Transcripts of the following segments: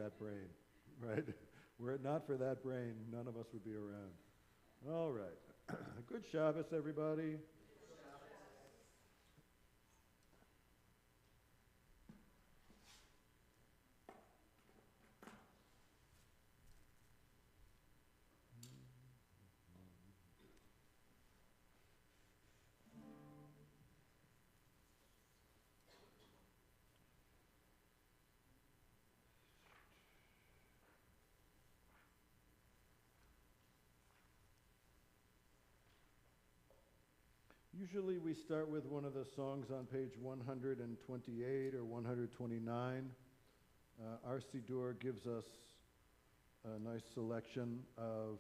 that brain, right? Were it not for that brain, none of us would be around. All right. Good Shabbos, everybody. Usually we start with one of the songs on page 128 or 129. Our Siddur gives us a nice selection of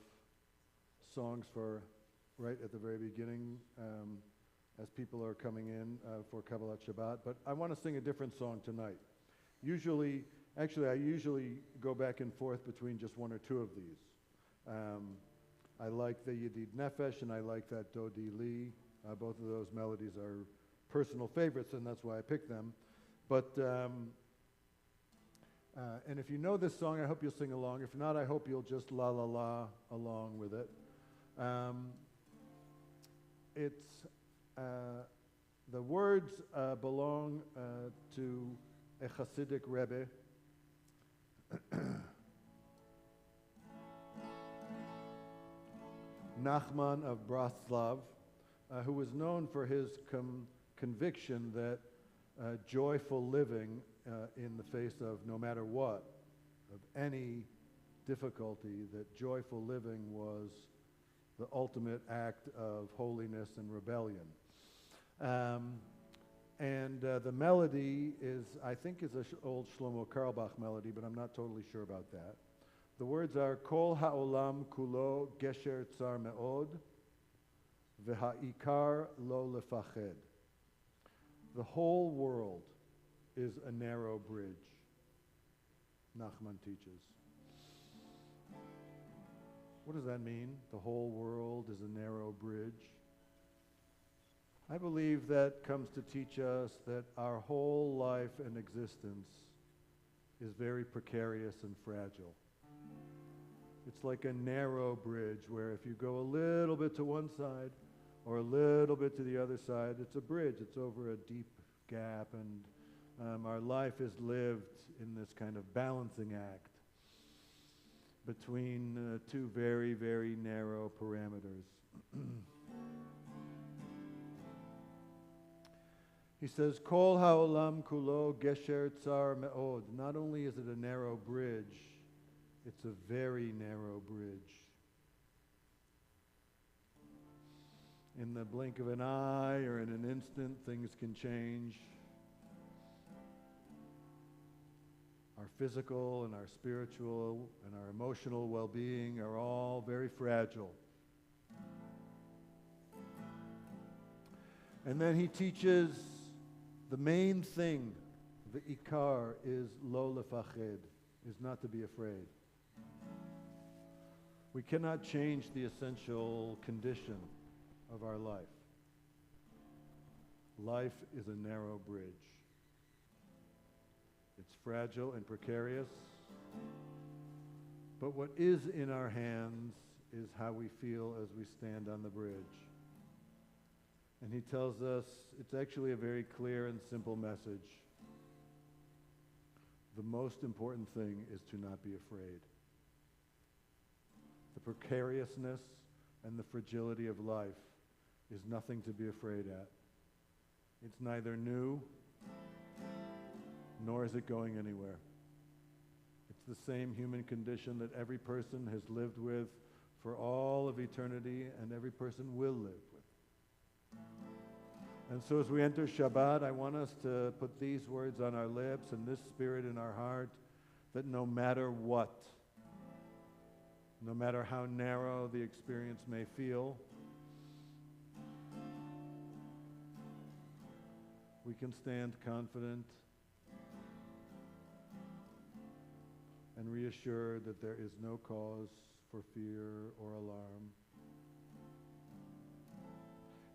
songs for right at the very beginning as people are coming in for Kabbalat Shabbat. But I want to sing a different song tonight. I usually go back and forth between just one or two of these. I like the Yedid Nefesh and I like that Dodi Li. Both of those melodies are personal favorites, and that's why I picked them. But, and if you know this song, I hope you'll sing along. If not, I hope you'll just la la la along with it. The words belong to a Hasidic Rebbe. Nachman of Braslav, who was known for his conviction that joyful living in the face of no matter what, of any difficulty, that joyful living was the ultimate act of holiness and rebellion. The melody is, I think, is an old Shlomo Carlebach melody, but I'm not totally sure about that. The words are Kol ha'olam kulo gesher tsar me'od v'ha'ikar lo lefached. The whole world is a narrow bridge, Nachman teaches. What does that mean? The whole world is a narrow bridge. I believe that comes to teach us that our whole life and existence is very precarious and fragile. It's like a narrow bridge where if you go a little bit to one side or a little bit to the other side, it's a bridge. It's over a deep gap, and our life is lived in this kind of balancing act between two very, very narrow parameters. He says, Kol ha'olam kulo gesher tsar me'od. Not only is it a narrow bridge, it's a very narrow bridge. In the blink of an eye or in an instant, things can change. Our physical and our spiritual and our emotional well-being are all very fragile. And then he teaches the main thing, the ikar, is lo lefached, is not to be afraid. We cannot change the essential condition of our life. Life is a narrow bridge. It's fragile and precarious, but what is in our hands is how we feel as we stand on the bridge. And he tells us it's actually a very clear and simple message. The most important thing is to not be afraid. The precariousness and the fragility of life is nothing to be afraid at. It's neither new, nor is it going anywhere. It's the same human condition that every person has lived with for all of eternity, and every person will live with. And so as we enter Shabbat, I want us to put these words on our lips and this spirit in our heart, that no matter what, no matter how narrow the experience may feel, we can stand confident and reassured that there is no cause for fear or alarm.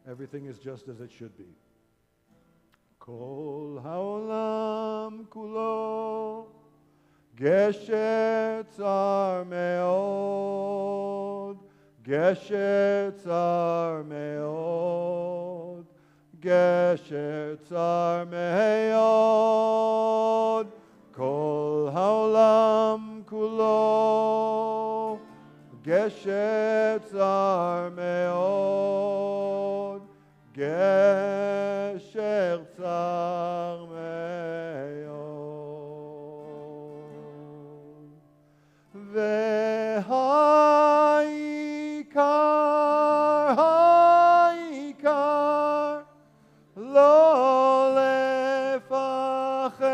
Everything is just as it should be. Kol haolam kulo גשר צר מאוד, גשר צר מאוד, גשר צר מאוד, כל העולם כולו, גשר צר מאוד, גשר צר מאוד. והעיקר, העיקר, לא לפחד,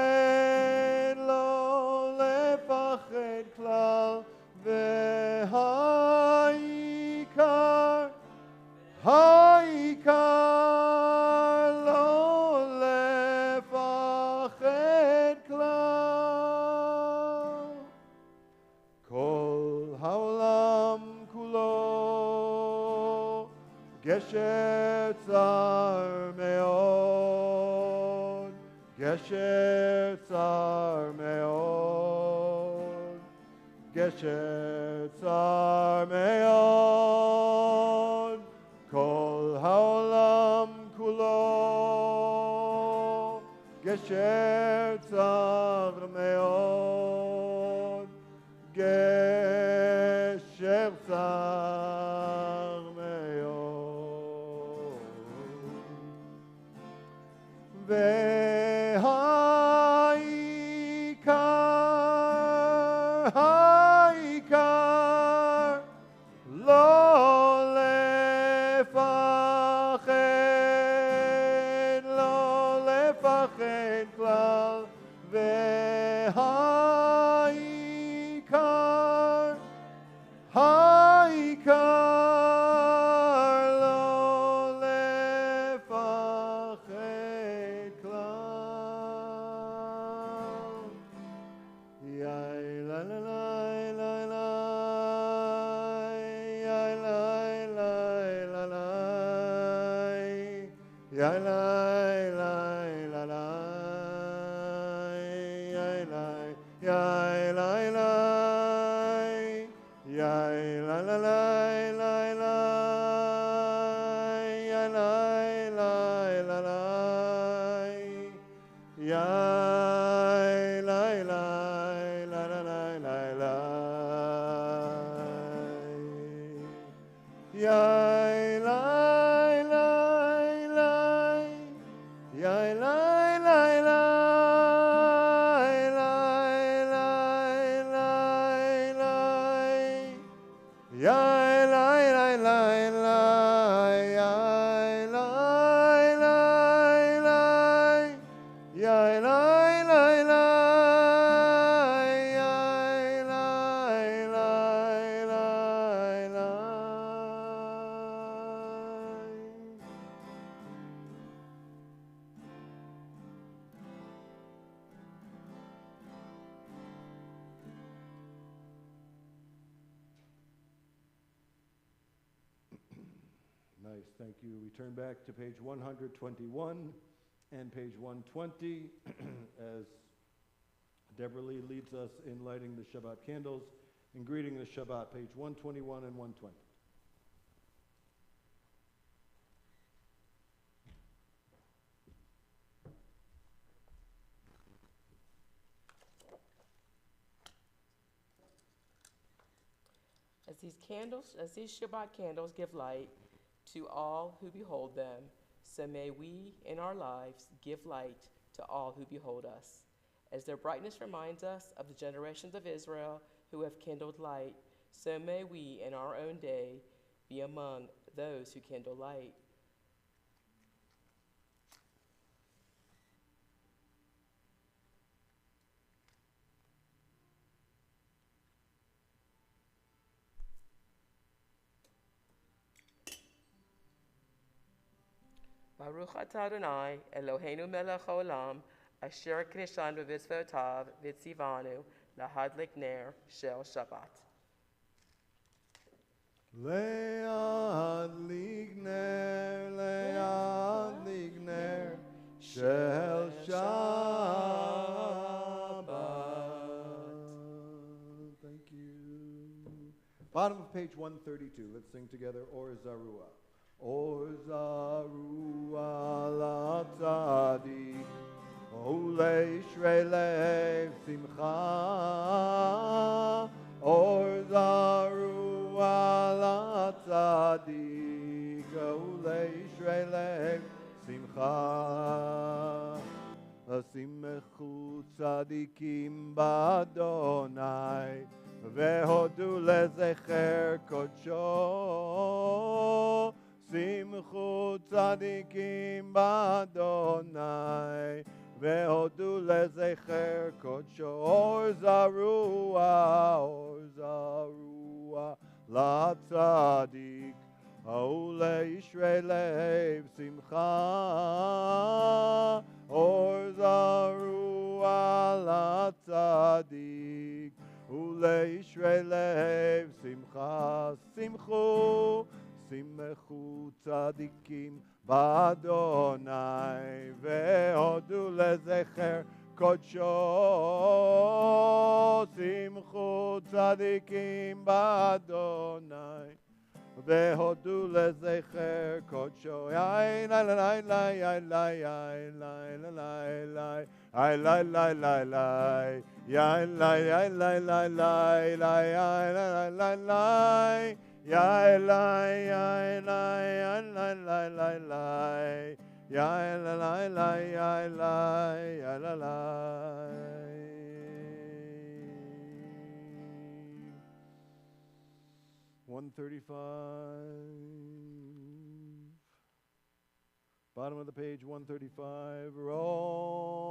לא לפחד כלל, והעיקר, העיקר, לא לפחד כלל. כל העולם כולו גשר צר מאוד, גשר צר מאוד, גשר צר מאוד, כל העולם כולו גשר צר מאוד, גשר צר מאוד. והעיקר, העיקר, לא לפחד, לא לפחד כלל, והעיקר, העיקר, לא לפחד כלל. יאי לה לה לה לה לה, יאי לה לה לה לה, יאי לה לה לה לה, יאי לה, יאי לה לה, יאי לה לה לה לה לה, יאי לה לה לה לה, יאי לה לה לה לה לה לה, יאי לה לה לה, יאי לה לה לה, יאי לה לה לה, יאי לה לה לה, Nice, thank you. We turn back to page 121 and page 120 as Deborah Lee leads us in lighting the Shabbat candles and greeting the Shabbat, page 121 and 120. As these Shabbat candles give light to all who behold them, so may we in our lives give light to all who behold us. As their brightness reminds us of the generations of Israel who have kindled light, so may we in our own day be among those who kindle light. Baruch atah Adonai, Eloheinu melech haolam, asher k'nishanu v'tzvotav v'tzivanu lahadlik ner shel Shabbat. להדליק נר של שבת. Bottom of page 132. Let's sing together, Or Zarua. Or Zarua la tzadik, Ole Shrei Lev Simcha. Or Zarua la tzadik, Ole Shrei Lev Simcha. Simchu tzadikim b'Adonai, והודו לזכר קודשו. שמחו צדיקים באדוני, והודו לזכר קודשו. אור זרוע לצדיק, ולישרי לב שמחה. אור זרוע לצדיק, ולישרי לב שמחה. שמחו צדיקים באדוני, והודו לזכר קודשו. שמחו צדיקים באדוני, והודו לזכר קודשו. יאי לי לי לי יאי לי יאי לי לי לי יאי לי לי לי לי יאי לי יאי לי לי לי לי יאי לי לי לי יאי לי יאי לי יאי לי לי לי לי יאי לי לי לי יאי לי יאי לי לי. 135. Bottom of the page, 135.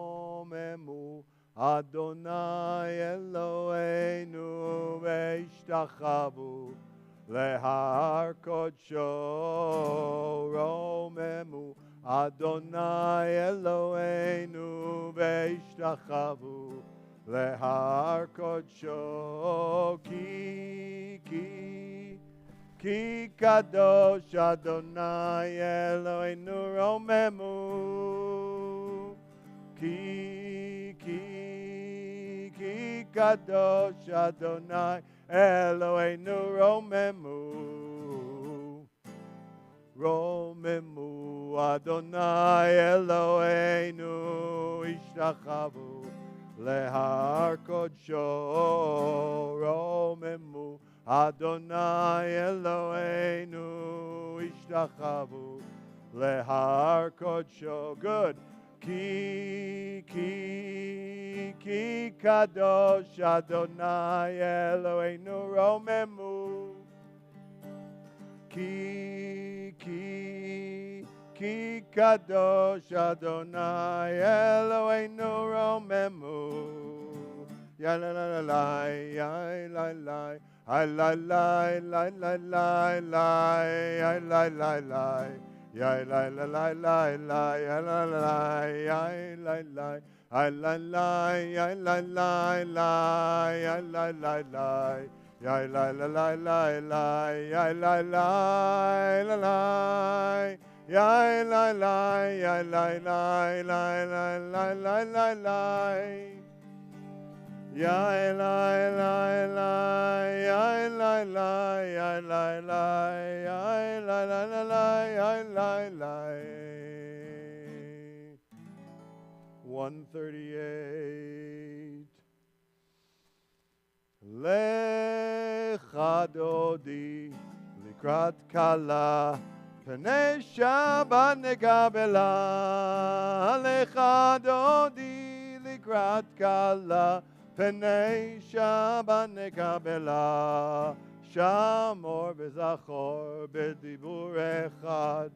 Romemu Adonai Eloheinu ve'ishtachavu lehar kodsho. Romemu Adonai Eloheinu ve'ishtachavu lehar kodsho. Ki kadosh Adonai Eloheinu romemu. Ki kadosh Adonai Eloheinu romemu. Romemu Adonai Eloheinu ishtachavu lehar kodsho. Romemu Adonai Eloheinu ishtachavu lehar kodsho. Good. Ki kadosh Adonai Eloheinu romemu. Ki kadosh Adonai Eloheinu romemu. Ya la la la la, ya la la. I la la la la la la, I la la la, ya la la la la la, ya la la, ya la la, I la la, ya la la la, ya la la la, ya la la la la la, ya la la la, ya la la, ya la la la la la la. Ya la la la, ya la la, ya la la, ya la la la la, ya la la. 138. Lecha dodi likrat kala, pnei Shabbat nekabela. Lecha dodi likrat kala, Pnei Shabbat nekabela. Shamor v'zachor b'dibur echad,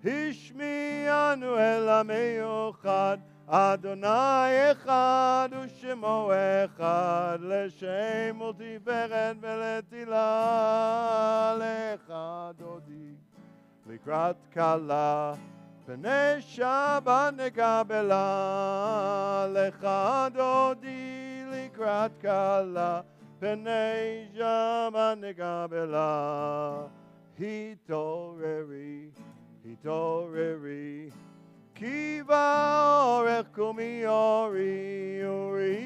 Hishmi'anu el ha'meyuchad. Adonai echad u'shemo echad, L'shem u'tiferet v'letila. Lecha dodi likrat kala, Pnei Shabbat nekabela. Lecha dodi likrat kala, Pnei Shabbat nekabela. Hitoreri, Kiva orech kumi ori, uri,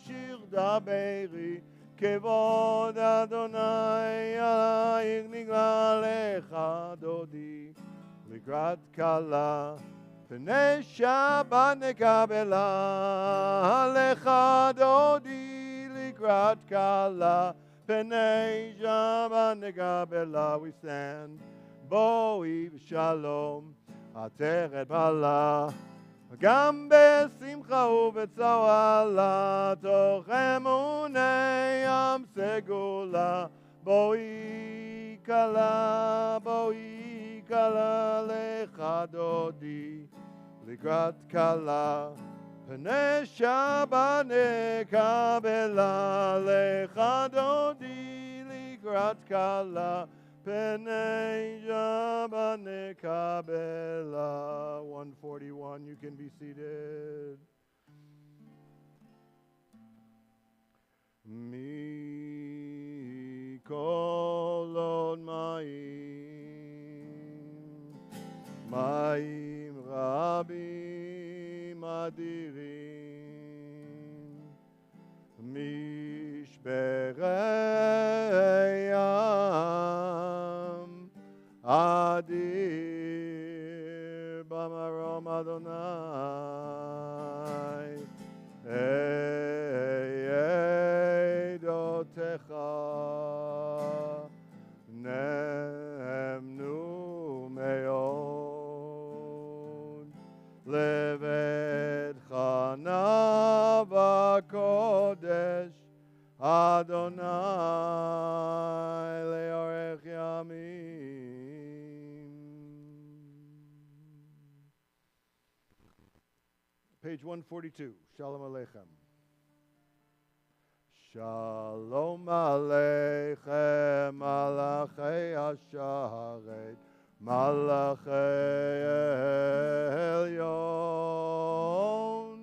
shir daberi, כבוד אדוני עלייך נגלה לך דודי, לקראת כלה פני שבת נקבלה, לך דודי לקראת כלה פני שבת נקבלה. We stand בואי בשלום עטרת פלה, גם בשמחה ובצוהלה, תוך אמוני ים סגולה. בואי כלה לך דודי, לקראת כלה פני שבת נקבלה, לך דודי לקראת כלה פני שבת נקבלה. 141, you can be seated. מכל מים רבים אדירים, משברי ים אדיר במרום אדוני, עדותיך נאמנו מאוד, לבטך נא בקודש אדוני לאורך ימים. Page 142, Shalom Aleichem. Shalom Aleichem, Malachei Hasharet, Malachei Elyon,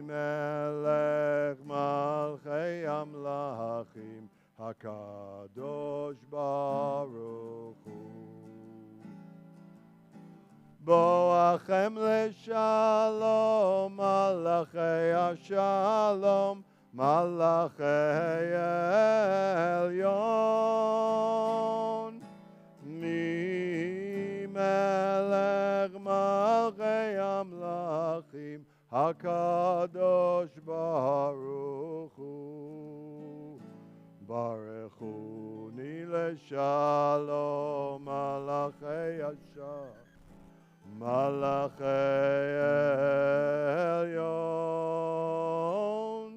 Melech Malchei Amlachim, HaKadosh Baruch Hu. Boachem leshalom, Malachei Hashalom, Malachei Elyon, Melech Malchei Amlachim, HaKadosh Baruch Hu. Baruchuni leshalom, Malachei Hashalom, Malachei Elyon,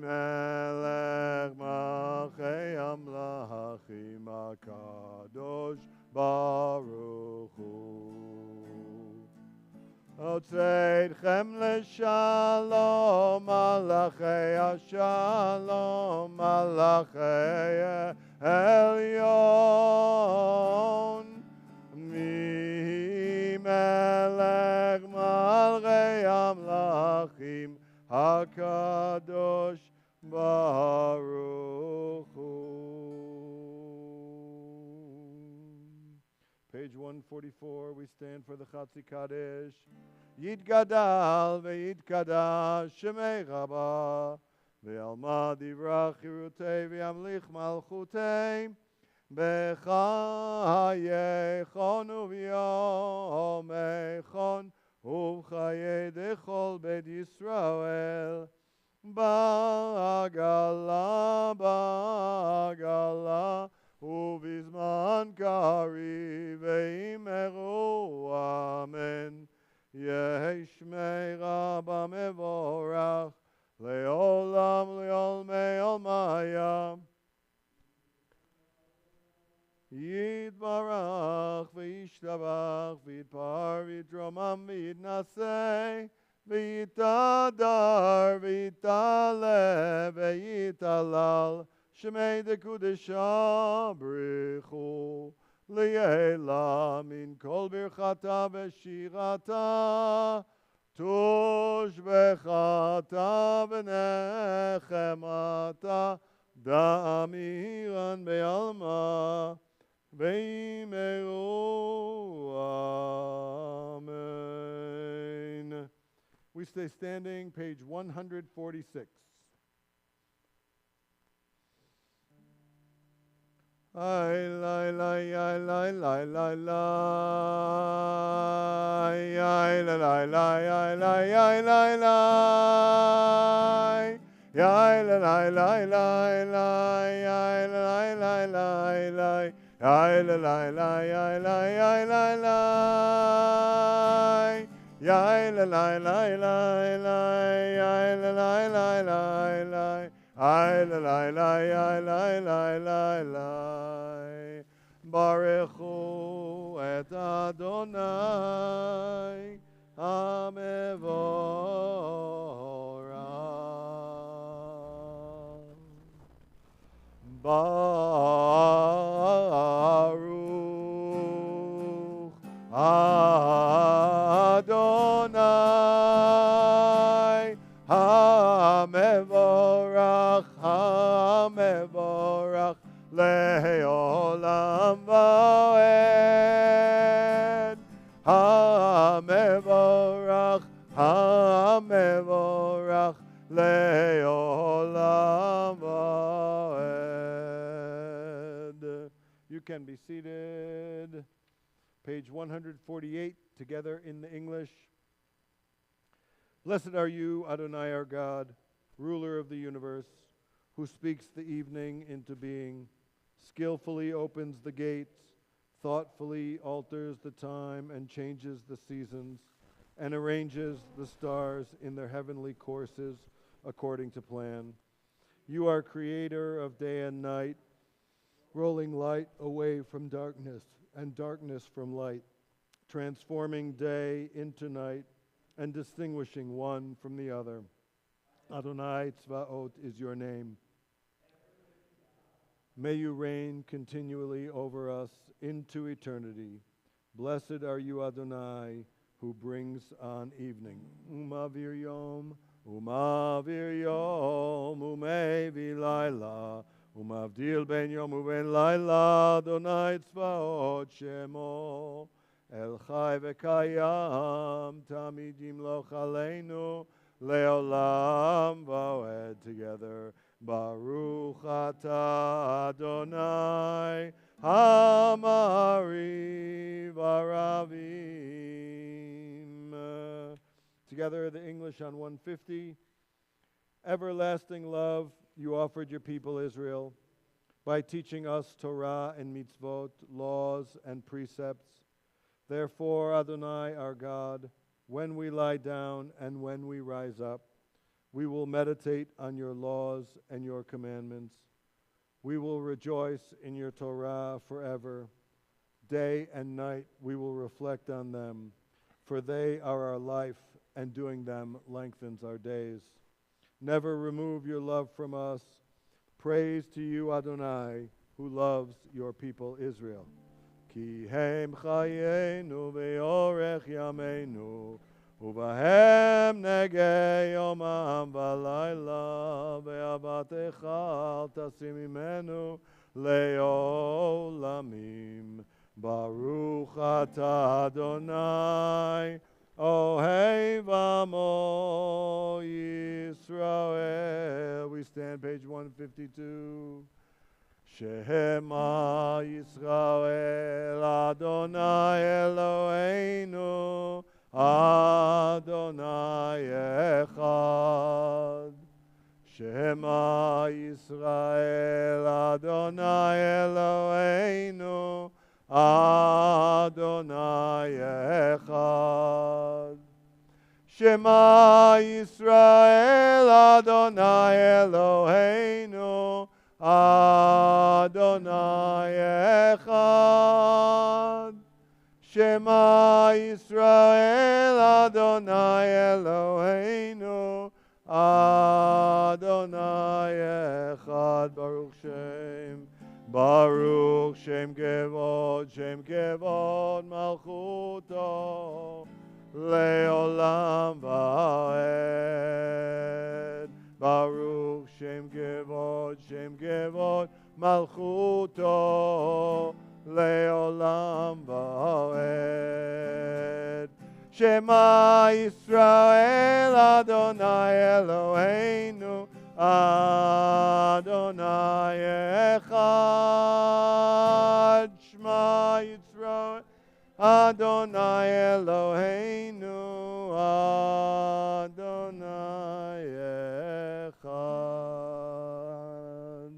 Melech Malchei Amlachim, HaKadosh Baruch Hu. Otzeitchem leshalom, Malachei Hashalom, Malachei Elyon, Melech Malchei Amlachim, HaKadosh Baruch Hu. Page 144, we stand for the Chatzi Kaddish. Yitgadal ve'yitkadash Shemei Rabba, ve'alma divrach chirutei ve'amlich malchutei, בחייכון וביומייכון ובחיי דכל בית ישראל, בעגלה ובזמן קריב ואמרו אמן. יהי שמי רבה מבורך לעולם לעולמי עולמיה. יתברך וישתבח ויתפאר ויתרומם ויתנשא ויתהדר ויתעלה ויתהלל, שמי דקודשא בריחו לילה מן כל ברכתה ושירתה, תושבחתה ונחמתה, דאמירן בעלמא ואמרו אמן. We we stay standing, page 146. I la la ya la la la la ya la la la ya la ya la la ya la la la la la ya la la la la ya la la la ya la ya la la ya la la la la la ya la la la la la I la la la la la la la la Baruchu et Adonai Hamevorach Baruch Adonai Hamevorach Hamevorach Le'olam va'ed Hamevorach Hamevorach Le'olam va'ed. You can be seated. Page 148, together in the English. Blessed are you, Adonai our God, ruler of the universe, who speaks the evening into being, skillfully opens the gates, thoughtfully alters the time and changes the seasons, and arranges the stars in their heavenly courses according to plan. You are creator of day and night, rolling light away from darkness and darkness from light, transforming day into night and distinguishing one from the other. Adonai Tzvaot is your name. May you reign continually over us into eternity. Blessed are you, Adonai, who brings on evening. Umavir yom, umevi laila, umavdil ben yom uben laila, Adonai Tzvaot shemo. El chai v'kayam, tamid yimloch aleinu, leolam va'ed. Together. Baruch atah Adonai Hamariv Aravim. Together the English on 150. Everlasting love you offered your people Israel by teaching us Torah and mitzvot, laws and precepts. Therefore, Adonai our God, when we lie down and when we rise up, we will meditate on your laws and your commandments. We will rejoice in your Torah forever. Day and night we will reflect on them, for they are our life, and doing them lengthens our days. Never remove your love from us. Praise to you, Adonai, who loves your people Israel. Ki hem chayenu ve'orech yameinu, Uvahem negei yomam v'layla ve'avatecha al tasim imenu le'olamim. Baruch atah Adonai ohev amo Yisrael. We stand page 152. Shema Yisrael Adonai Eloheinu Adonai Echad. Shema Yisrael Adonai Eloheinu Adonai Echad. Shema Yisrael Adonai Eloheinu Adonai Echad. Shema Yisrael Adonai Eloheinu Adonai Echad. Baruch Shem Kevod Malchuto Leolam Va'ed. Baruch Shem Kevod Malchuto Leolam Va'ed. Shem Shema Yisrael Adonai Eloheinu Adonai Echad. Shema Yisrael Adonai Eloheinu Adonai Echad.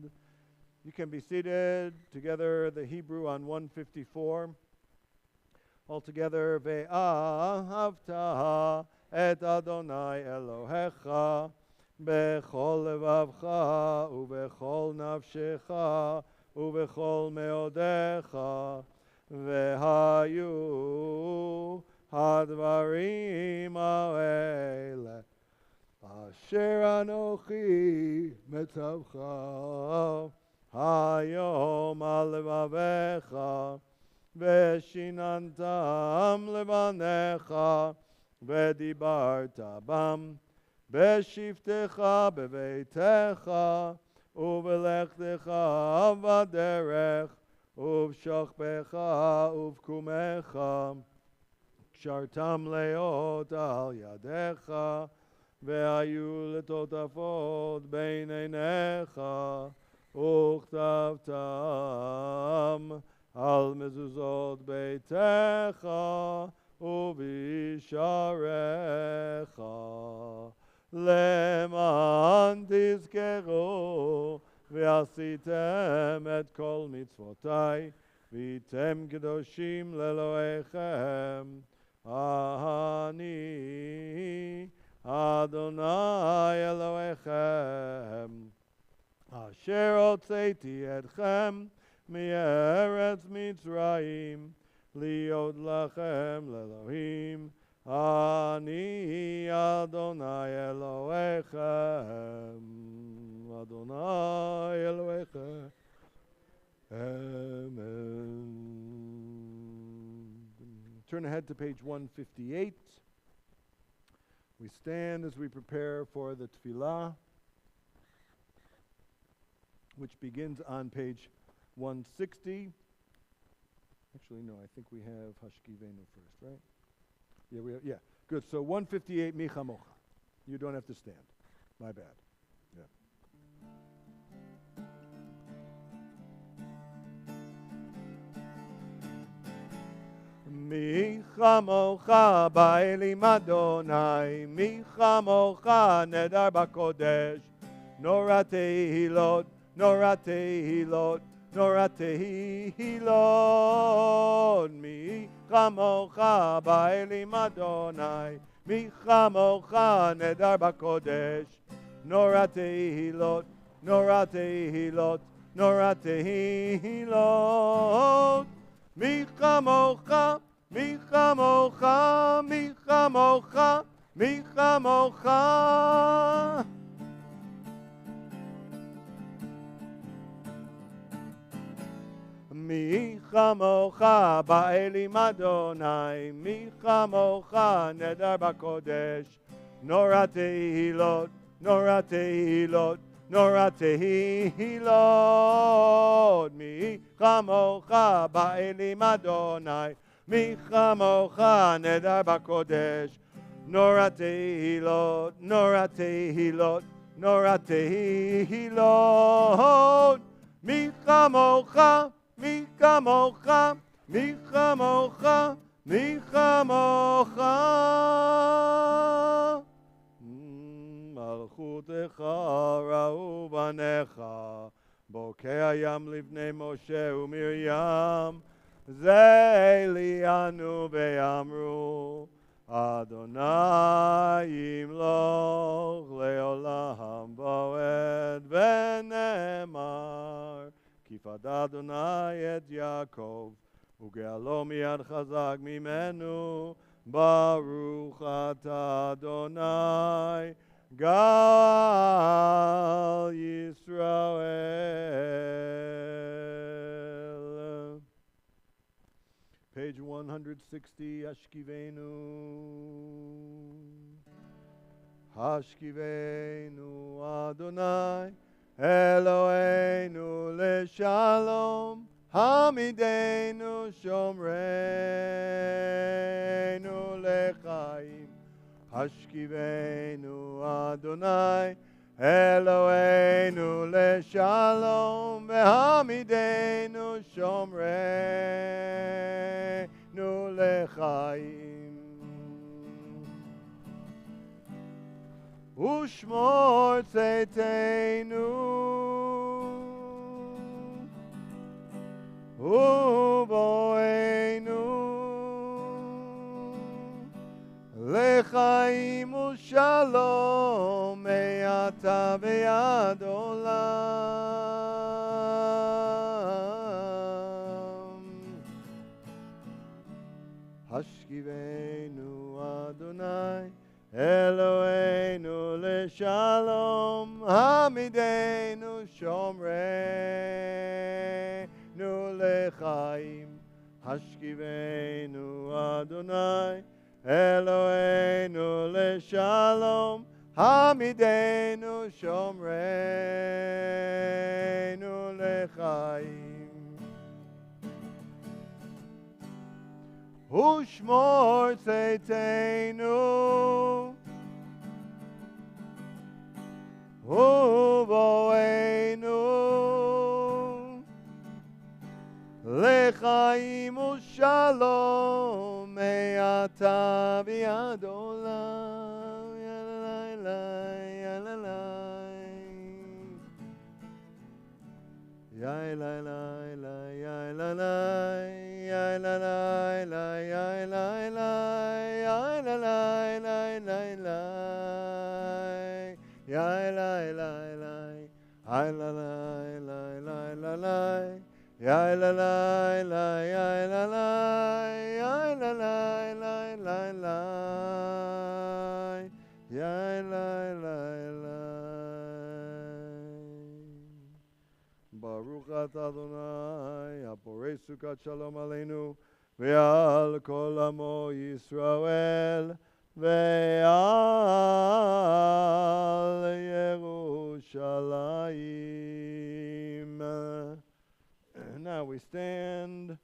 You can be seated together, the Hebrew on 154. Altogether, Ve'ahavta et Adonai Elohecha bechol levavcha ubechol nafshecha ubechol meodecha vehayu hadvarim ha'ele asher anochi metzavcha hayom al levavecha ושיננתם לבניך ודיברת בם בשבתך בביתך ובלכתך בדרך ובשוכבך ובקומך קשרתם להיות על ידיך והיו לטוטפות בין עיניך וכתבתם על מזוזות ביתך ובשעריך למען תזכרו ועשיתם את כל מצוותי והייתם קדושים לאלוהיכם אני אדוני אלוהיכם אשר הוצאתי אתכם מארץ מצרים להיות לכם לאלוהים אני אדוני אלוהיכם אדוני אלוהיכם Amen. Turn ahead to page 158. We stand as we prepare for the tefillah, which begins on page 160. Actually, no, I think we have Hashkivenu first, right? Yeah, we have, yeah. Good. So 158, Micha Mocha. You don't have to stand. My bad. Yeah. Micha Mocha Ba'elim Adonai Micha Mocha Nedar Bakodesh Nora Tehilot Nora Tehilot Nora Tehilot Micha Mocha Ba'elim Adonai Micha Mocha Nedar Bakodesh Nora Tehilot Nora Tehilot Nora Tehilot Micha Mocha Micha Mocha Micha Mocha Micha Mocha Micha Mocha Ba'elim Adonai Micha Mocha Nedar Bakodesh Nora Tehilot Nora Tehilot Nora Tehilot Micha Mocha Ba'elim Adonai Micha Mocha Nedar Bakodesh Nora Tehilot Nora Tehilot Nora Tehilot Micha Mocha Micha Mocha Micha Mocha Micha Mocha Malchutecha ra'u banecha Bokei hayam livnei Moshe uMiriam Ze lianu ve'amru Adonai yimloch le'olam bo'ed v'nemar Kifad Adonai et Yaakov uge'alo miyad chazak mimenu Baruch ata Adonai Gal Yisrael. Page 160, Hashkivenu. Hashkivenu Adonai Eloheinu leShalom העמידנו שומרנו לחיים, השכיבנו אדוני אלוהינו לשלום, והעמידנו שומרנו לחיים. ושמור צאתנו ובואנו לחיים ושלום מעתה ועד עולם. השכיבנו אדוני אלוהינו לשלום, העמידנו שומרנו לחיים. השכיבנו אדוני אלוהינו לשלום, העמידנו שומרנו לחיים. ושמור צאתנו ובואנו לחיים ושלום מעתה ועד עולם. Baruch atah Adonai, הפורש סוכת שלום עלינו ועל כל עמו ישראל ועל ירושלים. Now we stand,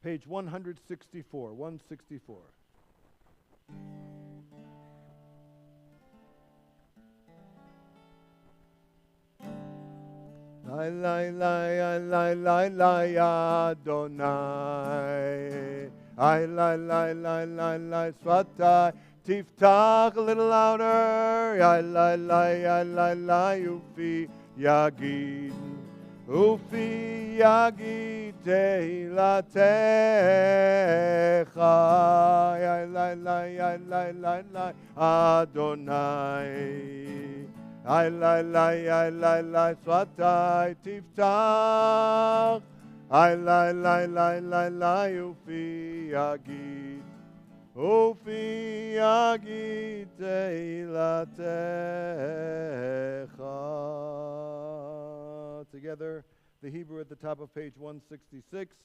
page 164, 164. Lai lai lai lai lai lai Adonai, lai lai lai lai lai Svatai. Tiftach a little louder, lai lai lai lai lai Ufi Yagid, Ufi Yagid Tehilatecha, lai lai lai lai lai lai Adonai. Ay lai lai Svatai tiftach, ay lai lai Ufi Yagid, Ufi Yagid Tehilatecha. Together, the Hebrew at the top of page 166.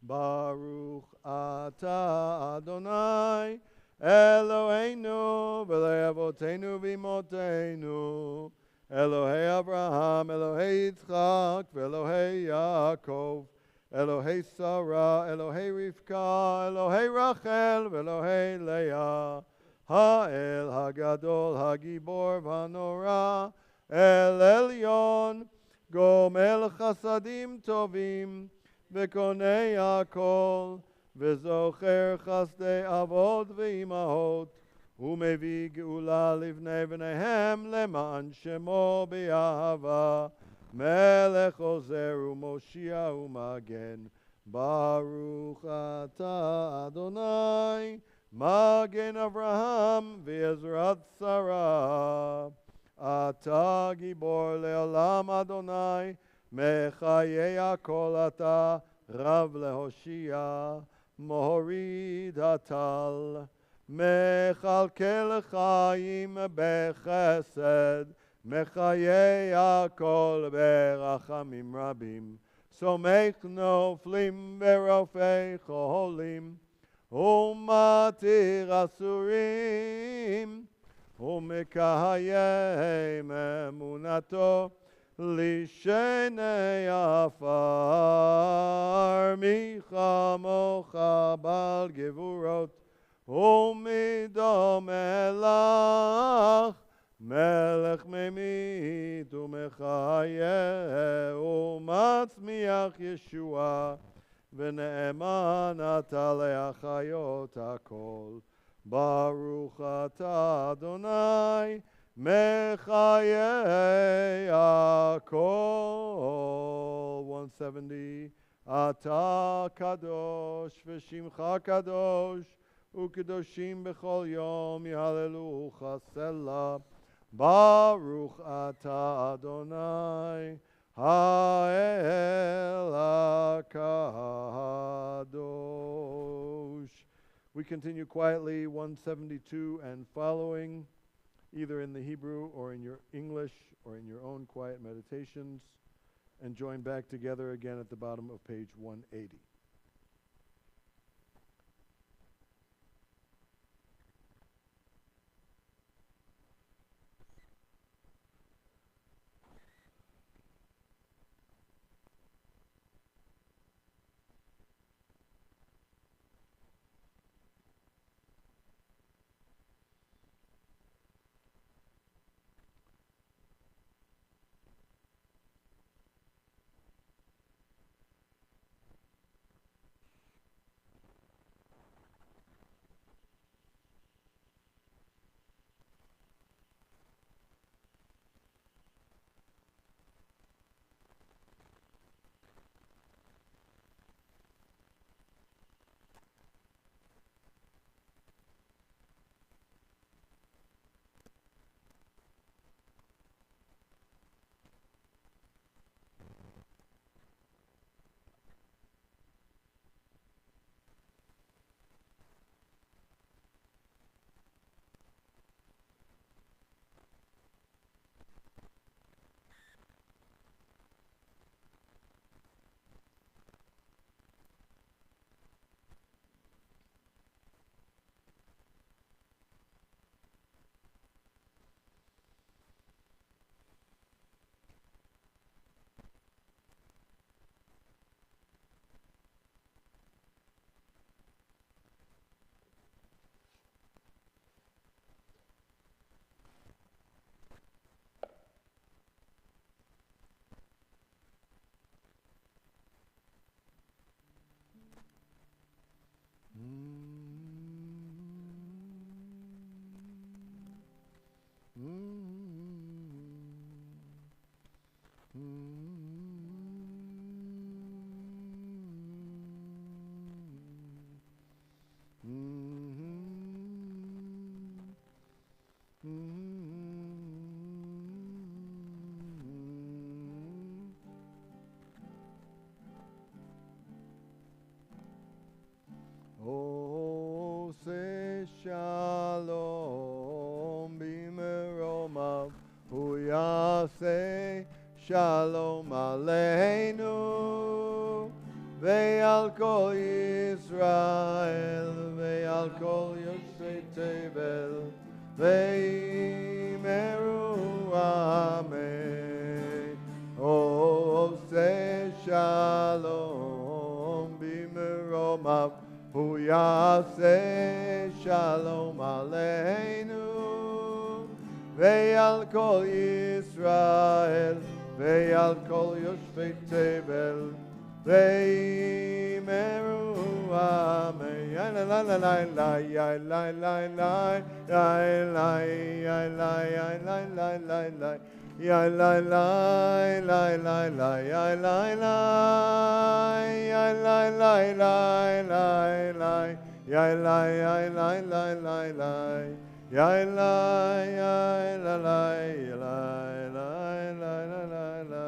Baruch atah Adonai Eloheinu v'lei avoteinu v'imotenu, Elohei Abraham, Elohei Yitzchak, v'Elohei Yaakov, Elohei Sarah, Elohei Rivka, Elohei Rachel, v'Elohei Leah, Ha'el Hagadol, Hagibor v'Hanora, El Elyon, Gomel Chasadim Tovim, v'Konei Hakol, וזוכר חסדי אבות ואימהות, ומביא גאולה לבני בניהם למען שמו באהבה, מלך עוזר ומושיע ומגן. ברוך אתה אדוני, מגן אברהם ועזרת שרה. אתה גיבור לעולם אדוני, מחיי הכל אתה רב להושיע. מוריד הטל, מכלכל חיים בחסד, מחיי הכל ברחמים רבים, סומך נופלים ורופא חולים, ומתיר אסורים, ומקיים אמונתו Lishenei afar michamocha bal gevurot umido melach melech memit umechayeh umatzmiach Yeshua v'ne'eman ata le'achayot hakol Baruch ata Adonai Mechayei Hakol. 170. Ata Kadosh v'Shimcha Kadosh u'Kedoshim b'chol yom Yahalelucha Selah. Baruch ata Adonai Ha'el HaKadosh. We continue quietly 172 and following, either in the Hebrew or in your English or in your own quiet meditations, and join back together again at the bottom of page 180. Shalom b'meromav hu yaseh shalom aleinu ve'al kol Yisrael ve'al kol yoshvei tevel ve'imeru amen. Oseh shalom b'meromav hu yaseh shalom aleinu ve'al kol Yisrael ve'al kol yoshvei tevel ve'imeru amen. La la la la la la la la la la la la la la la. Ya la la la la la ya la la ya la la la la la ya la ya la la la la ya la ya la la ya la la la la la.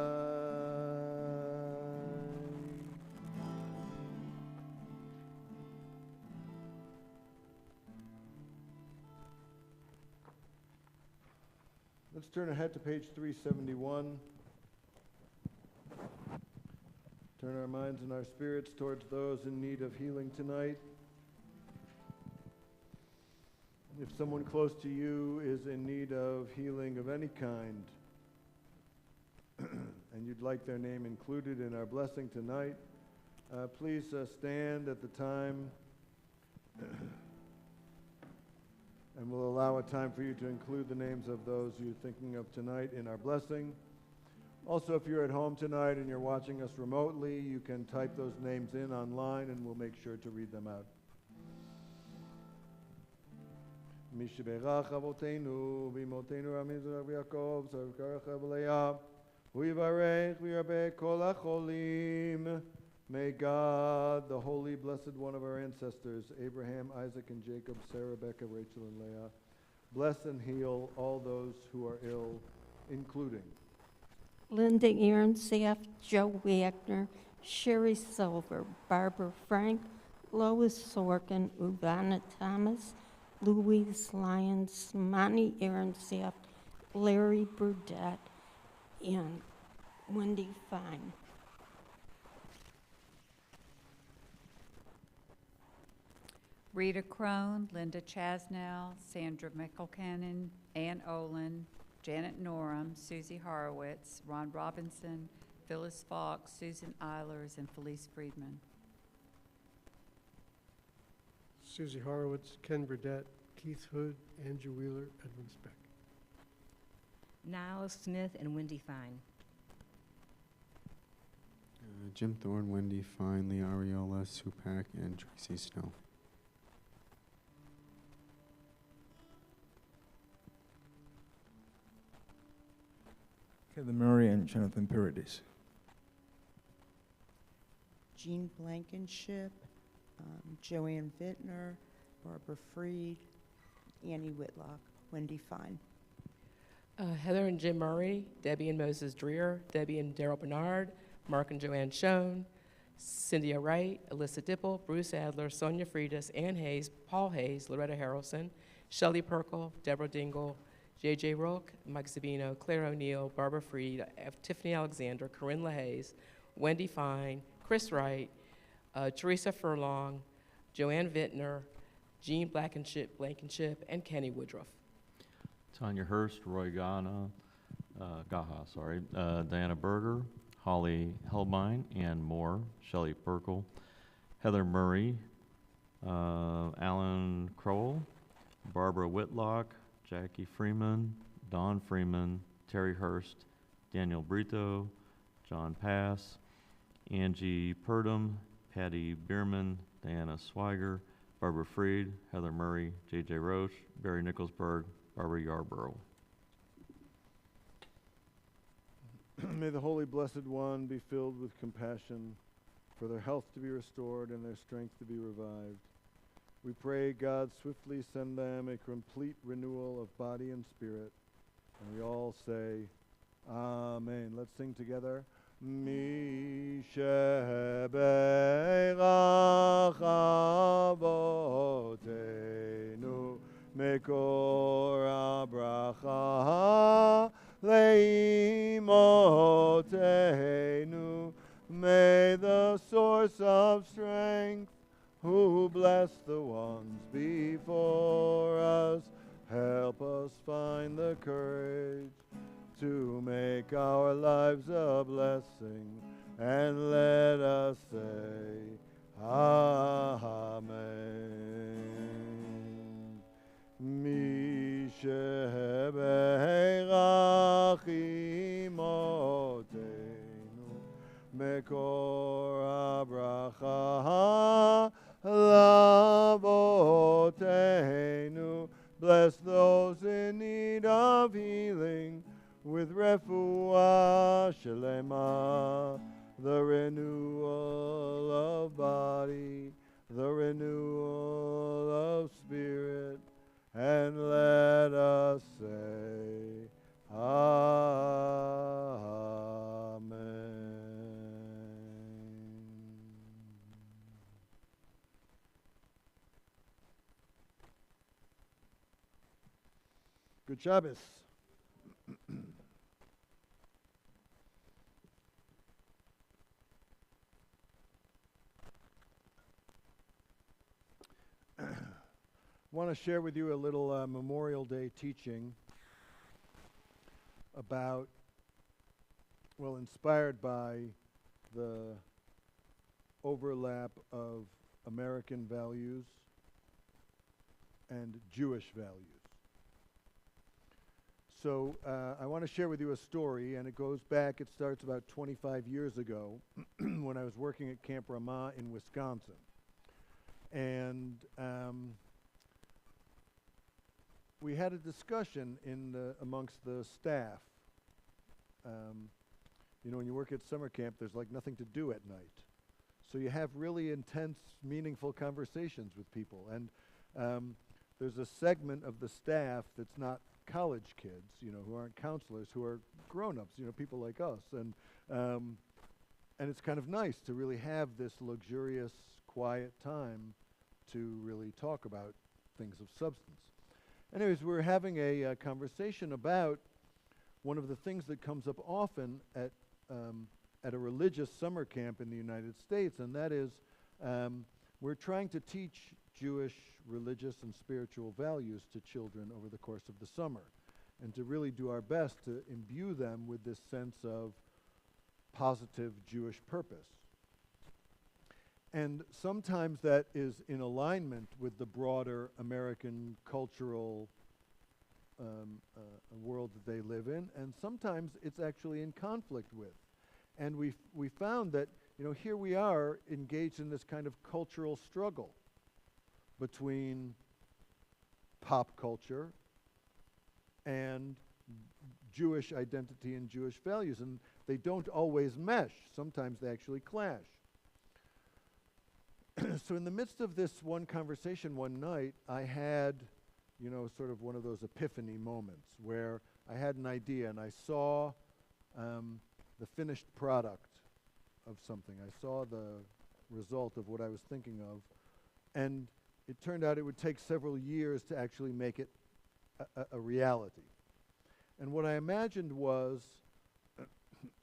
Let's turn ahead to page 371. Turn our minds and our spirits towards those in need of healing tonight. If someone close to you is in need of healing of any kind, and you'd like their name included in our blessing tonight, please stand at the time, and we'll allow a time for you to include the names of those you're thinking of tonight in our blessing. Also, if you're at home tonight and you're watching us remotely, you can type those names in online and we'll make sure to read them out. מי שברך אבותינו ואמותינו רבי יצחק ויעקב זכרך ולאה הוא יברך וירבה כל החולים. May God, the holy blessed one of our ancestors, Abraham, Isaac, and Jacob, Sarah, Rebecca, Rachel, and Leah, bless and heal all those who are ill, including Linda Ehrensaft, Joe Wagner, Sherry Silver, Barbara Frank, Lois Sorkin, Ivana Thomas, Louise Lyons, Monty Ehrensaft, Larry Burdett, and Wendy Fine. Rita Crone, Linda Chasnow, Sandra McElcannon, Ann Olin, Janet Norum, Susie Horowitz, Ron Robinson, Phyllis Fox, Susan Eilers, and Felice Friedman. Susie Horowitz, Ken Burdett, Keith Hood, Andrew Wheeler, Edwin Speck. Niles Smith and Wendy Fine. Jim Thorne, Wendy Fine, Lee Ariola, Supak, and Tracy Snow. Heather Murray and Jonathan Paredes. Jean Blankenship, Joanne Vittner, Barbara Freed, Annie Whitlock, Wendy Fine. Heather and Jim Murray, Debbie and Moses Dreer, Debbie and Daryl Bernard, Mark and Joanne Schoen, Cynthia Wright, Alyssa Dipple, Bruce Adler, Sonia Freitas, Ann Hayes, Paul Hayes, Loretta Harrelson, Shelley Perkle, Deborah Dingle, J.J. Rook, Mike Sabino, Claire O'Neill, Barbara Freed, Tiffany Alexander, Corinne LaHaze, Wendy Fine, Chris Wright, Teresa Furlong, Joanne Vittner, Jean Blankenship, and Kenny Woodruff. Tanya Hurst, Roy Gaha, Diana Berger, Holly Helbine, Ann Moore, Shelley Perkle, Heather Murray, Alan Crowell, Barbara Whitlock, Jackie Freeman, Don Freeman, Terry Hurst, Daniel Brito, John Pass, Angie Purdom, Patty Bierman, Diana Swiger, Barbara Freed, Heather Murray, J.J. Roche, Barry Nicholsburg, Barbara Yarborough. May the Holy Blessed One be filled with compassion for their health to be restored and their strength to be revived. We pray God swiftly send them a complete renewal of body and spirit. And we all say, Amen. Let's sing together. Mi sheberach avotenu mekor habracha leimotenu. May the source of strength, who bless the ones before us, help us find the courage to make our lives a blessing, and let us say, Amen. Mi sheberach imotenu mekor habracha Lavotenu. Bless those in need of healing with refuah shelema, the renewal of body, the renewal of spirit, and let us say, Amen. Good Shabbos. I want to share with you a little Memorial Day teaching about well, inspired by the overlap of American values and Jewish values. So I want to share with you a story, and it goes back, it starts about 25 years ago when I was working at Camp Ramah in Wisconsin. And we had a discussion amongst the staff. You know, when you work at summer camp, there's like nothing to do at night. So you have really intense, meaningful conversations with people. And there's a segment of the staff that's not college kids, you know, who aren't counselors, who are grown-ups, you know, people like us. And it's kind of nice to really have this luxurious, quiet time to really talk about things of substance. Anyways, we're having a conversation about one of the things that comes up often at a religious summer camp in the United States, and that is we're trying to teach Jewish religious and spiritual values to children over the course of the summer, and to really do our best to imbue them with this sense of positive Jewish purpose. And sometimes that is in alignment with the broader American cultural world that they live in, and sometimes it's actually in conflict with. And we found that, you know, here we are engaged in this kind of cultural struggle between pop culture and Jewish identity and Jewish values, and they don't always mesh. Sometimes they actually clash. So in the midst of this one conversation one night, I had, you know, sort of one of those epiphany moments where I had an idea and I saw the finished product of something. I saw the result of what I was thinking of, and it turned out it would take several years to actually make it a reality. And what I imagined was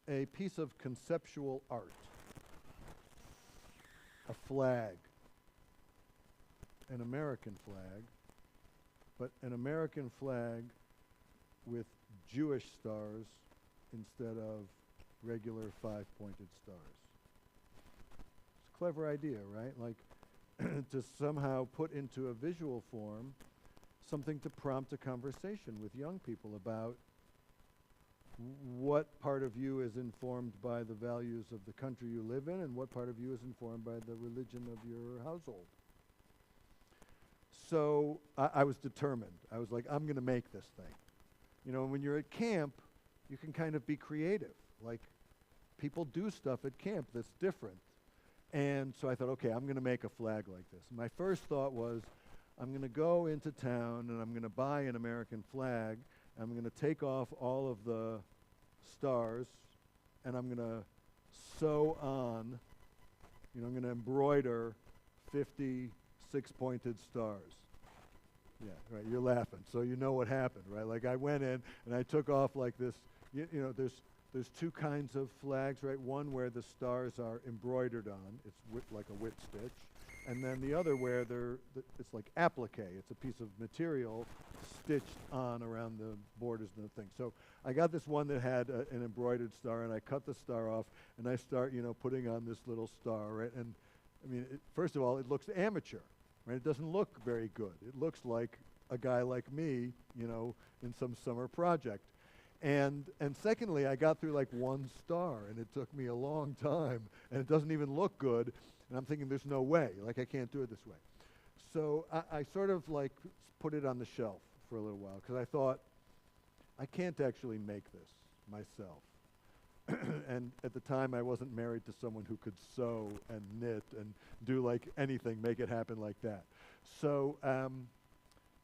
a piece of conceptual art, a flag, an American flag, but an American flag with Jewish stars instead of regular five-pointed stars. It's a clever idea, right? Like to somehow put into a visual form something to prompt a conversation with young people about what part of you is informed by the values of the country you live in and what part of you is informed by the religion of your household. So I was determined. I was like, I'm going to make this thing. You know, when you're at camp, you can kind of be creative. Like, people do stuff at camp that's different. And so I thought, okay, I'm going to make a flag like this. My first thought was, I'm going to go into town and I'm going to buy an American flag. I'm going to take off all of the stars and I'm going to sew on, you know, I'm going to embroider 50 six-pointed stars. Yeah, right, you're laughing, so you know what happened, right? Like I went in and I took off like this, you know, there's two kinds of flags, right? One where the stars are embroidered on, it's like a whip stitch, and then the other where it's like applique, it's a piece of material stitched on around the borders of the thing. So I got this one that had an embroidered star, and I cut the star off, and I start, you know, putting on this little star, right? And I mean, first of all, it looks amateur, right? It doesn't look very good. It looks like a guy like me, you know, in some summer project. And secondly, I got through like one star, and it took me a long time, and it doesn't even look good. And I'm thinking, there's no way, like I can't do it this way. So I sort of like put it on the shelf for a little while, because I thought, I can't actually make this myself. And at the time, I wasn't married to someone who could sew and knit and do like anything, make it happen like that. So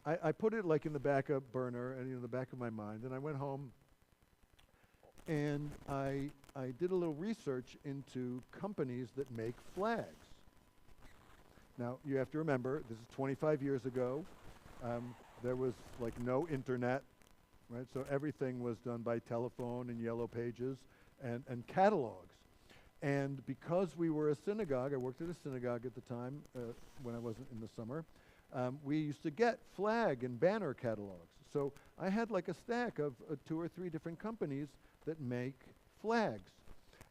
I put it like in the backup burner and in the back of my mind, and I went home and I did a little research into companies that make flags. Now, you have to remember, this is 25 years ago. There was like no internet, right? So everything was done by telephone and yellow pages and catalogs. And because we were a synagogue, I worked at a synagogue at the time when I wasn't in the summer, we used to get flag and banner catalogs. So I had like a stack of 2 or 3 different companies that make flags.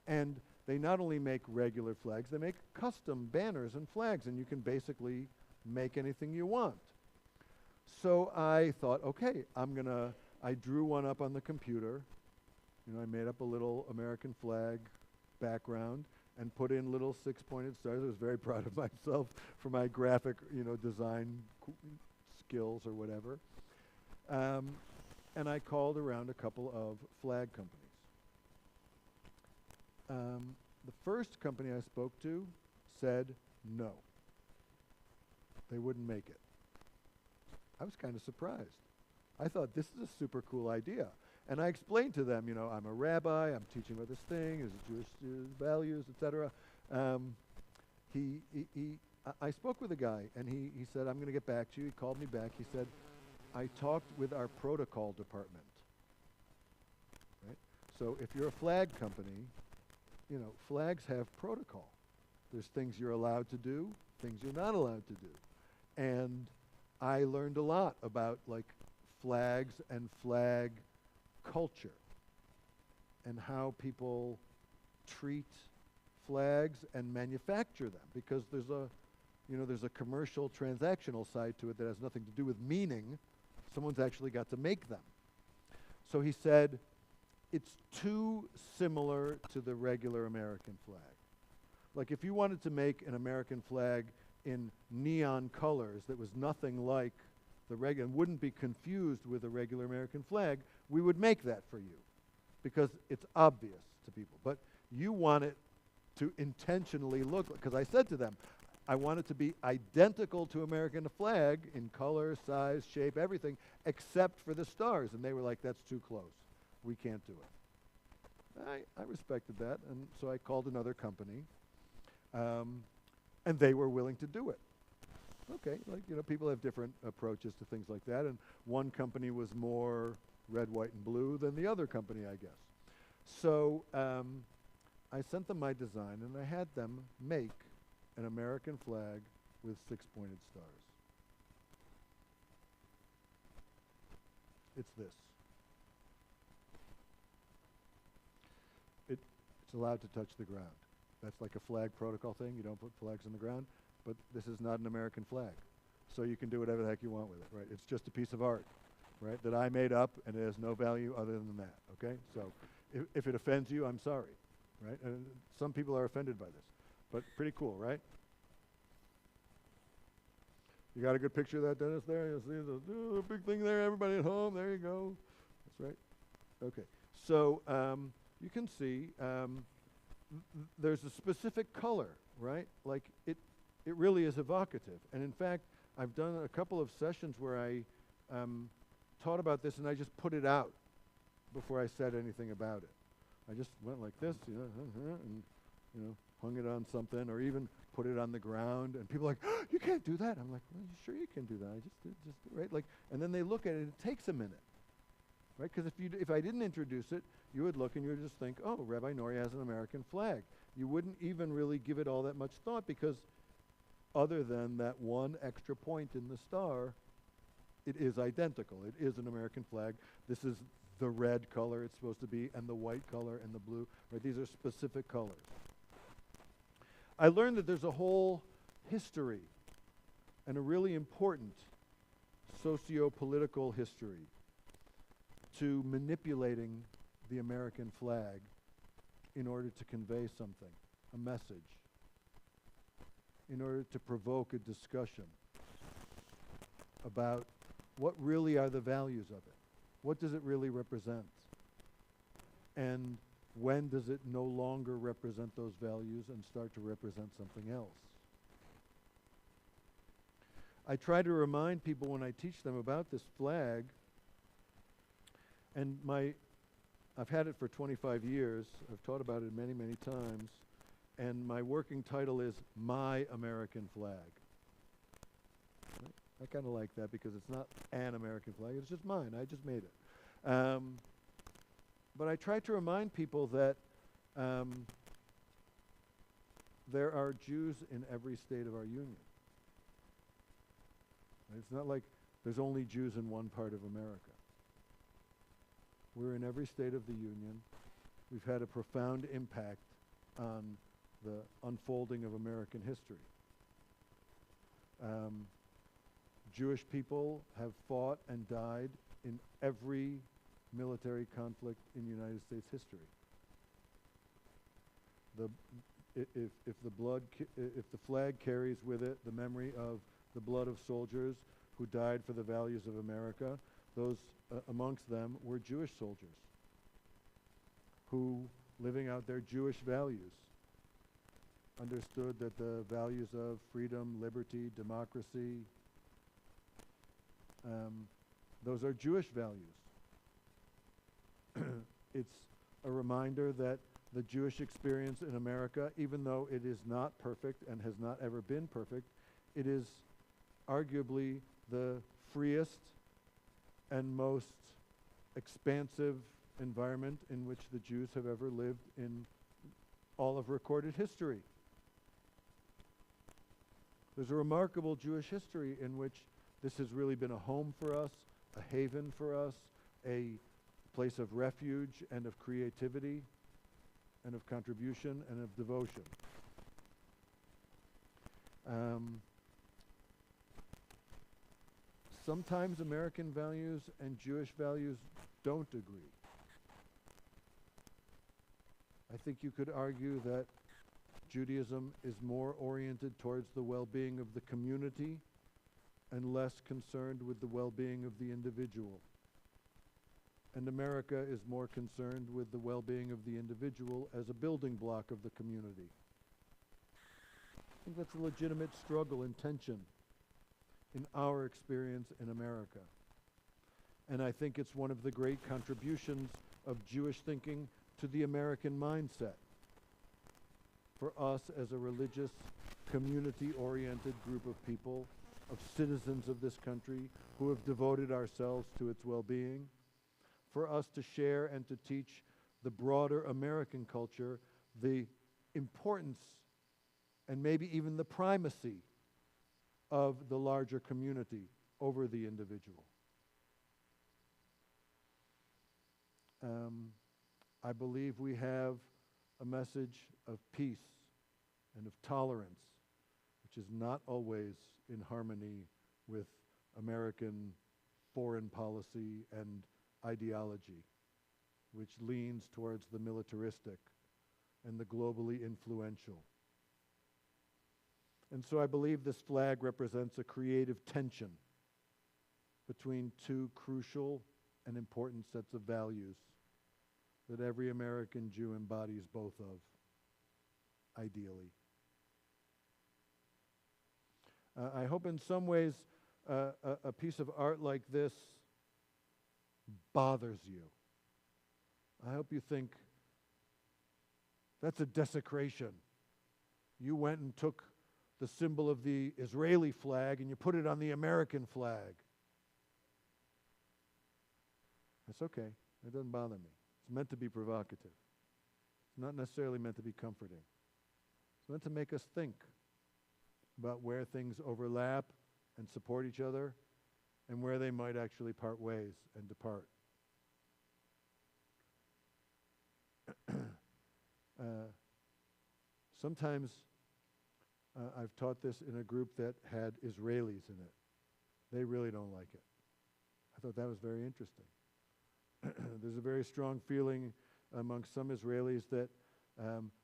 And they not only make regular flags, they make custom banners and flags, and you can basically make anything you want. So I thought, okay, I drew one up on the computer. You know, I made up a little American flag background and put in little 6-pointed stars. I was very proud of myself for my graphic, design skills or whatever. And I called around a couple of flag companies. The first company I spoke to said no. They wouldn't make it. I was kind of surprised. I thought, this is a super cool idea. And I explained to them, I'm a rabbi, I'm teaching about this thing, is it Jewish values, etc. I spoke with a guy, and he said, I'm going to get back to you. He called me back. He said, I talked with our protocol department. Right? So if you're a flag company, flags have protocol. There's things you're allowed to do, things you're not allowed to do. And I learned a lot about flags and flag culture and how people treat flags and manufacture them, because there's a commercial transactional side to it that has nothing to do with meaning. Someone's actually got to make them. So he said, it's too similar to the regular American flag. Like if you wanted to make an American flag in neon colors that was nothing like the regular, and wouldn't be confused with a regular American flag, we would make that for you because it's obvious to people. But you want it to intentionally look, because I said to them, I want it to be identical to American flag in color, size, shape, everything, except for the stars. And they were like, that's too close. We can't do it. I respected that, and so I called another company, and they were willing to do it. Okay, people have different approaches to things like that, and one company was more red, white, and blue than the other company, I guess. So I sent them my design, and I had them make an American flag with 6-pointed stars. It's this. It's allowed to touch the ground. That's like a flag protocol thing. You don't put flags on the ground. But this is not an American flag. So you can do whatever the heck you want with it, right? It's just a piece of art, right, that I made up, and it has no value other than that, okay? So if it offends you, I'm sorry, right? And some people are offended by this, but pretty cool, right? You got a good picture of that, Dennis, there? You see the big thing there, everybody at home, there you go. That's right. Okay, so you can see there's a specific color, right? Like it really is evocative. And in fact, I've done a couple of sessions where I taught about this, and I just put it out before I said anything about it. I just went like this, and hung it on something, or even put it on the ground. And people are like, oh, you can't do that. I'm like, well, sure you can do that. I just did, right? Like, and then they look at it. It takes a minute, right? Because if I didn't introduce it, you would look and you would just think, oh, Rabbi Nori has an American flag. You wouldn't even really give it all that much thought, because other than that one extra point in the star, it is identical. It is an American flag. This is the red color it's supposed to be, and the white color, and the blue. Right? These are specific colors. I learned that there's a whole history, and a really important socio-political history to manipulating the American flag in order to convey something, a message, in order to provoke a discussion about what really are the values of it. What does it really represent? And when does it no longer represent those values and start to represent something else? I try to remind people when I teach them about this flag, and I've had it for 25 years. I've taught about it many, many times. And my working title is My American Flag. Right? I kind of like that because it's not an American flag. It's just mine. I just made it. But I try to remind people that there are Jews in every state of our union. Right? It's not like there's only Jews in one part of America. We're in every state of the union. we've had a profound impact on the unfolding of American history. Jewish people have fought and died in every military conflict in United States history. If the flag carries with it the memory of the blood of soldiers who died for the values of America, those amongst them were Jewish soldiers who, living out their Jewish values, understood that the values of freedom, liberty, democracy, those are Jewish values. It's a reminder that the Jewish experience in America, even though it is not perfect and has not ever been perfect, it is arguably the freest and most expansive environment in which the Jews have ever lived in all of recorded history. There's a remarkable Jewish history in which this has really been a home for us, a haven for us, a place of refuge and of creativity and of contribution and of devotion. Sometimes American values and Jewish values don't agree. I think you could argue that Judaism is more oriented towards the well-being of the community and less concerned with the well-being of the individual. And America is more concerned with the well-being of the individual as a building block of the community. I think that's a legitimate struggle and tension in our experience in America. And I think it's one of the great contributions of Jewish thinking to the American mindset. For us as a religious, community-oriented group of people, of citizens of this country who have devoted ourselves to its well-being, for us to share and to teach the broader American culture the importance and maybe even the primacy of the larger community over the individual. I believe we have a message of peace and of tolerance, which is not always in harmony with American foreign policy and ideology, which leans towards the militaristic and the globally influential. And so I believe this flag represents a creative tension between two crucial and important sets of values that every American Jew embodies both of, ideally. I hope in some ways a piece of art like this bothers you. I hope you think, that's a desecration. You went and took the symbol of the Israeli flag and you put it on the American flag. That's okay. It doesn't bother me. It's meant to be provocative. It's not necessarily meant to be comforting. It's meant to make us think about where things overlap and support each other and where they might actually part ways and depart. Sometimes I've taught this in a group that had Israelis in it. They really don't like it. I thought that was very interesting. There's a very strong feeling among some Israelis that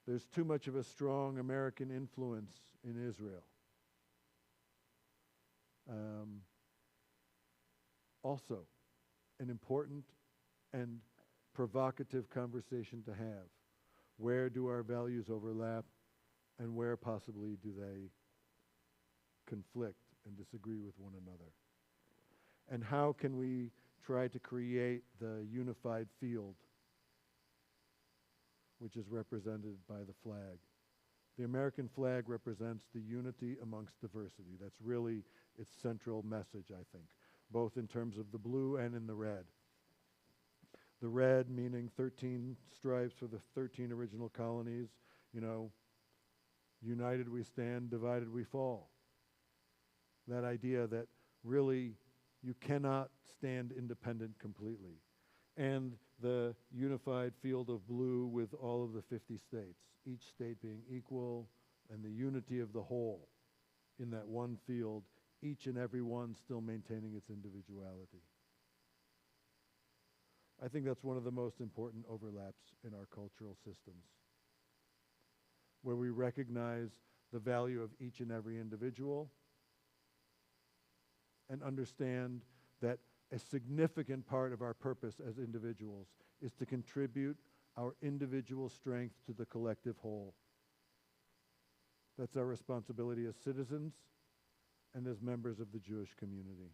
there's too much of a strong American influence in Israel. Also, an important and provocative conversation to have. Where do our values overlap, and where possibly do they conflict and disagree with one another? And how can we try to create the unified field which is represented by the flag? The American flag represents the unity amongst diversity. That's really its central message, I think, both in terms of the blue and in the red. The red meaning 13 stripes for the 13 original colonies, you know, united we stand, divided we fall. That idea that really you cannot stand independent completely. and the unified field of blue with all of the 50 states, each state being equal, and the unity of the whole in that one field, each and every one still maintaining its individuality. I think that's one of the most important overlaps in our cultural systems, where we recognize the value of each and every individual and understand that a significant part of our purpose as individuals is to contribute our individual strength to the collective whole. That's our responsibility as citizens and as members of the Jewish community.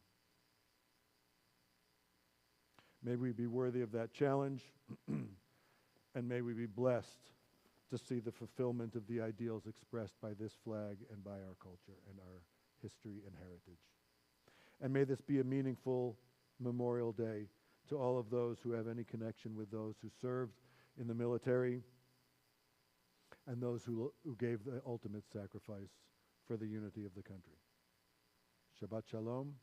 May we be worthy of that challenge, and may we be blessed to see the fulfillment of the ideals expressed by this flag and by our culture and our history and heritage. And may this be a meaningful Memorial Day to all of those who have any connection with those who served in the military and those who gave the ultimate sacrifice for the unity of the country. Shabbat Shalom,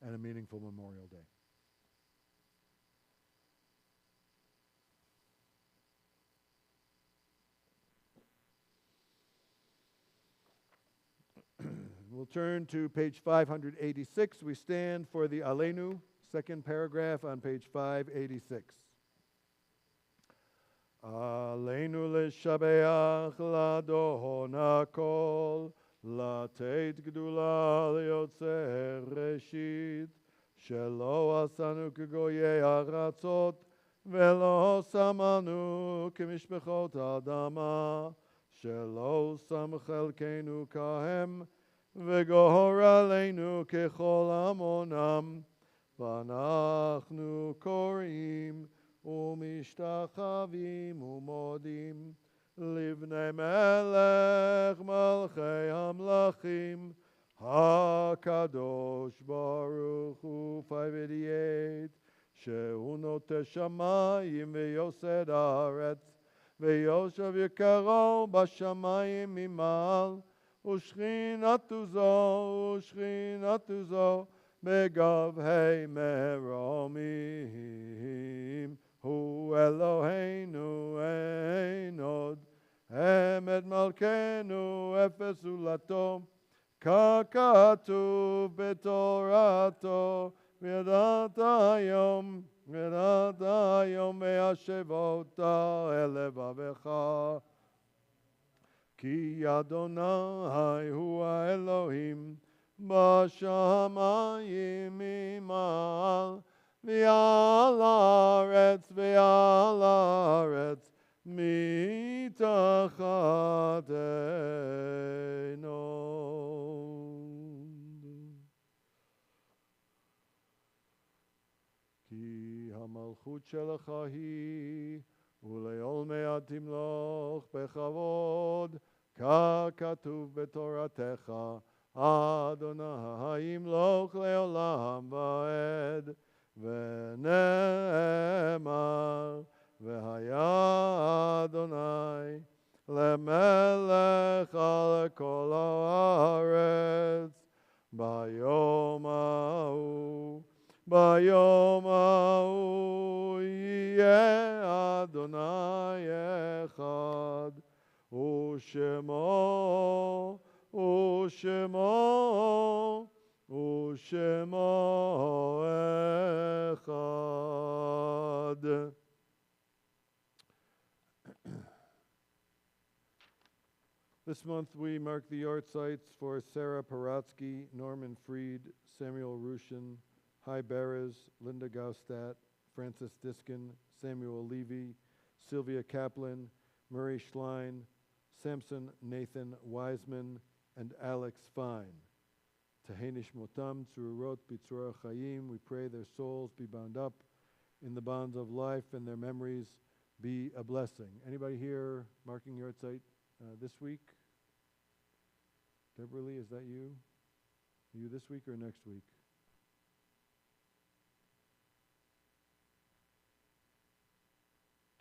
and a meaningful Memorial Day. We'll turn to page 586. We stand for the Aleinu, second paragraph on page 586. Aleinu l'shabeach ladon hakol, לתת גדולה ליוצר ראשית, שלא עשנו כגויי ארצות, ולא שמנו כמשפחות האדמה, שלא שם חלקנו כהם, וגוהר עלינו ככל עמונם, ואנחנו קוראים ומשתחווים ומודים, לבני מלך מלכי המלכים, הקדוש ברוך הוא 588, שהוא נוטה שמיים ויוסד הארץ, ויושב יקרו בשמיים ממעל, ושכינתו זו בגבהי מרומים, הוא אלוהינו אין עוד, אמת מלכנו אפס זולתו, ככתוב בתורתו, וידעת היום והשבות אל לבבך, כי אדוני הוא האלוהים בשמיים ממעל, ועל הארץ מתחתנו. כי המלכות שלך היא, ולעולמי תמלוך בכבוד, ככתוב בתורתך, אדוני ימלוך לעולם ועד, ונאמר, והיה אדוני למלך על כל הארץ, ביום ההוא יהיה אדוני אחד, ושמו אחד. This month we mark the yahrzeits for Sarah Paratsky, Norman Fried, Samuel Rushin, Hy Beres, Linda Gaustat, Francis Diskin, Samuel Levy, Sylvia Kaplan, Murray Schlein, Samson Nathan Wiseman, and Alex Fine. Tahenish Motam, Tzururot B'tzura Chaim, we pray their souls be bound up in the bonds of life and their memories be a blessing. Anybody here marking yahrzeit this week? Deborah Lee, is that you? Are you this week or next week?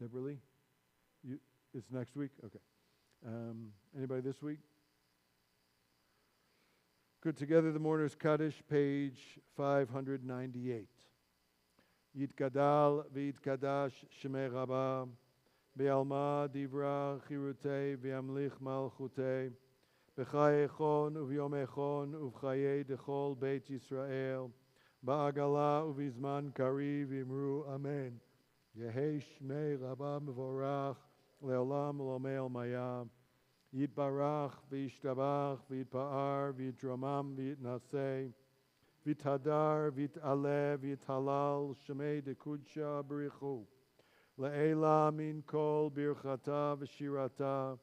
Deborah Lee? It's next week? Okay. Anybody this week? Good. Together the Mourner's Kaddish, page 598. יתגדל ויתקדש שמי רבה, בעלמא דברה חירותי וימליך מלכותי, בחיי חון וביומי חון ובחיי דכל בית ישראל, בעגלה ובזמן קריב אמרו אמן. יהי שמי רבה מבורך לעולם ולעולמי עלמיה. יתברך וישתבח ויתפאר ויתרומם ויתנשא, ויתהדר ויתעלה ויתהלל שמי דקודשא בריחו. לעילה מן כל ברכתה ושירתה,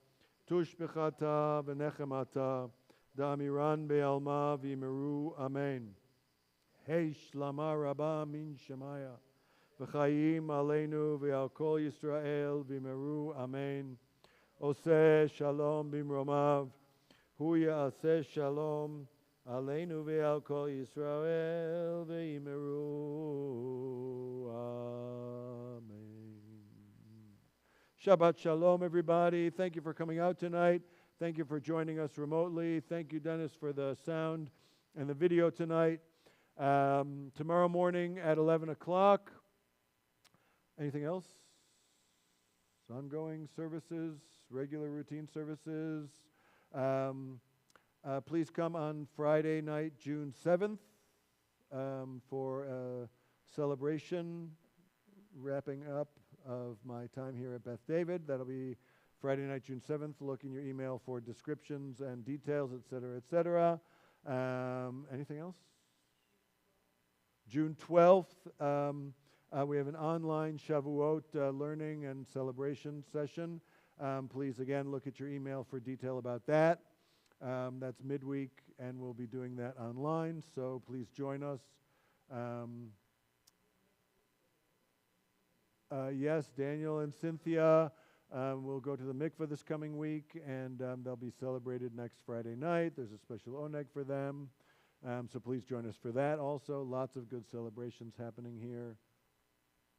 תושבחתה ונחמתה, דאמירן בעלמא ואמרו אמן. השלמה רבה מן שמיה, וחיים עלינו ועל כל ישראל ואמרו אמן. עושה שלום במרומיו, הוא יעשה שלום עלינו ועל כל ישראל ואמרו amen. Shabbat shalom, everybody. Thank you for coming out tonight. Thank you for joining us remotely. Thank you, Dennis, for the sound and the video tonight. Tomorrow morning at 11 o'clock. Anything else? Ongoing services, regular routine services. Please come on Friday night, June 7th, for a celebration, wrapping up of my time here at Beth David. That'll be Friday night, June 7th. Look in your email for descriptions and details, etc., etc. Anything else? June 12th, we have an online Shavuot learning and celebration session. Please, again, look at your email for detail about that. That's midweek, and we'll be doing that online, so please join us. Yes, Daniel and Cynthia will go to the mikveh this coming week, and they'll be celebrated next Friday night. There's a special oneg for them, so please join us for that also. Lots of good celebrations happening here.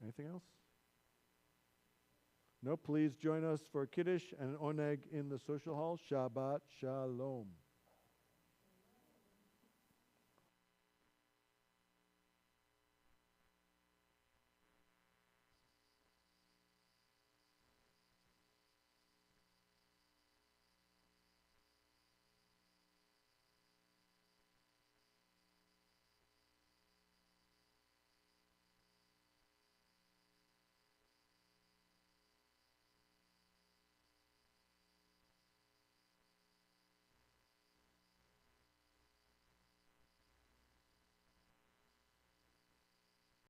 Anything else? No, please join us for Kiddush and an oneg in the social hall. Shabbat Shalom.